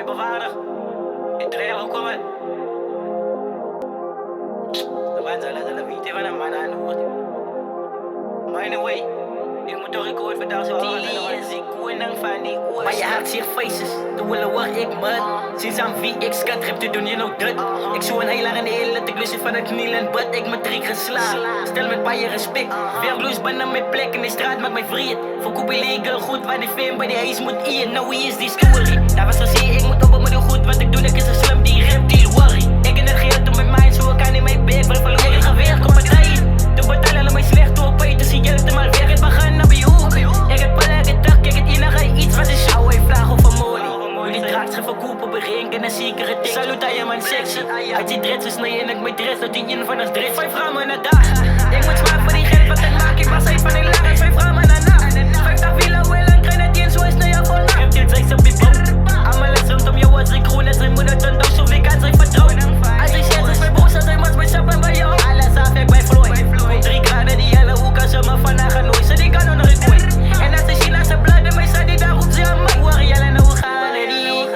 bewaarder. Ik draai ook om het. De man zal weten van een man aan de hoort. Maar anyway, ik moet toch record vandaag zo halen. Die is ik winnaar van die oor. Maar je hart zich faces, toen willen wacht ik mud. Sinds aan wie ik skat heb te doen, je nog dat. Ik zoek een heel lang in de hele ik lust van het knielen, but ik met drie geslagen. Stel met paar je respect. Veel blues bannen met plek in de straat maakt mij vriend. Verkoop illegal goed, waar de film bij die huis moet ien. Nou wie is die story? Daar was gezien, ik moet op me doen goed. Wat ik doe, ik is een slim die reptiel worry. Ik in het geld om mijn mind, zo ik kan in mijn bek. Maar verloren ik geweer, kom het rijden. De betalen mij slecht door pijn, dus zie je het maar weg. Het begin naar bij hoek. Ik heb pala gedacht, ik het enige iets wat is jou. Hij vraagt over molie. Die draagt zich verkoop op een ring en een zekere tik. Salut aan je man sexy. Uit die dreads is nee en ik mijn dress, dat die in van ons dress. 5 ramen na dag. Ik moet zwaar voor die geld wat ik maak. Ik was uit van die lagen, 5 ramen na nacht. 50 villa wel en grenadien, zo is nou ja vol nacht. Ik heb dit zegt op die bom. Allemaal les rondom jou als ik groen is. Hij moet het dan toch zo wie kan zijn vertrouwen. Als hij shit is mijn broers, als hij moet mijn sappen bij jou. Alles af, ik bij Floyd. 3 graden die hele hoek als ze me vandaag gaan nooit. Ze die kan nog een kooi. En als de China ze blij mij zei die daar roept ze aan mij. Waar jullie nou gaan die?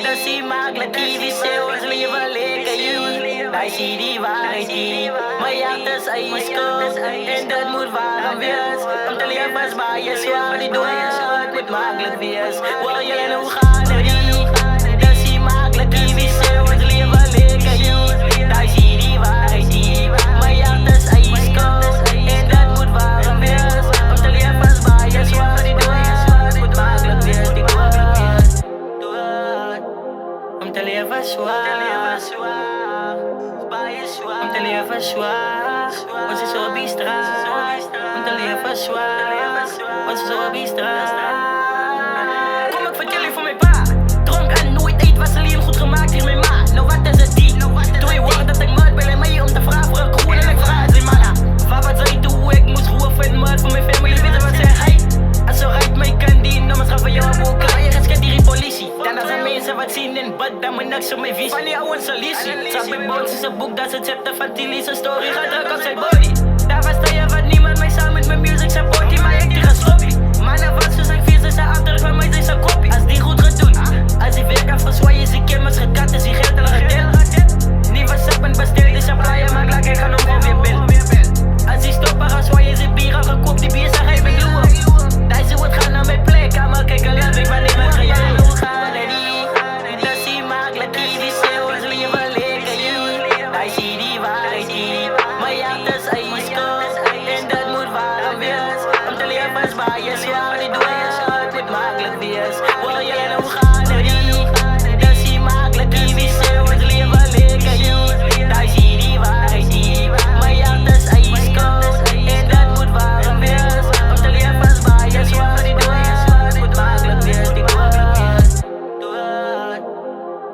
Dat zie makkelijk die wie ze ons leven lekker joh. Daar zie die waarheid die. Maar ja, het is ijskoud. En dat moet waarom wees. Om te leven is waar je zwaar die doe je zo. Het moet makkelijk wees. Waar jullie nou gaan die? Dat zie makkelijk die wie ze ons leven lekker joh. Daar zie die waarheid die. Maar ja, het is ijskoud. En dat moet waarom wees. Om te leven is waar je zwaar die doe je zo. Het moet makkelijk wees. Die makkelijk wees. Om te leven zwaar. Om te leven zwaar. Want ze zo op die straat. Om te leven zwaar. Want ze zo op die straat. Kom ik vertel je van mijn pa. Dronk en nooit eet was alleen goed gemaakt hier mijn ma. Nou wat is het die? Doe je woord dat ik mud ben mij om te vragen voor een groen en ik vraag ze manna. Wat zei toen ik moest roepen voor het mud voor mijn family weten wat zeg hij. Als zo rijdt mij kan die nummers gaan van jou boeken. Maar je gaat die politie. Dan als er mensen wat zien in bad dan moet niks op mijn visie. Van die oude solutie. Zag bij Bones is een boek dat ze zitten van Tilly's een story gaat druk op zijn body. Daar was je wat niemand mij samen met mijn music support die maar ik die gestopt. Mannen was dus ik vies ze achter van mij zijn zijn kopie. Als die goed gaat doen. Als die werk af verzwaaien is die kimmers gekat is die geld al geteld. Die was sappen besteld is een playa maar gelijk ik ga nog gewoon weer bill. Als die stoppen gaan zwaaien is die bier al gekoopt die bier zeg even gloeien. Daar is het gaan naar mijn plek ga maar kijken laat ik ben niet meer gejaagd.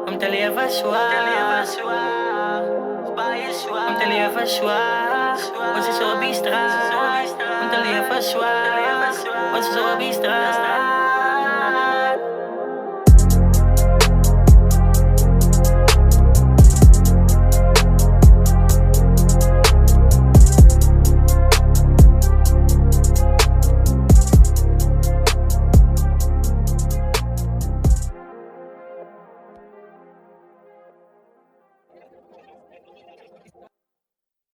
Om te leven zwaar. Om te leven zwaar. Want ze zo op die straat. Om te leven zwaar. Want ze zo op die straat.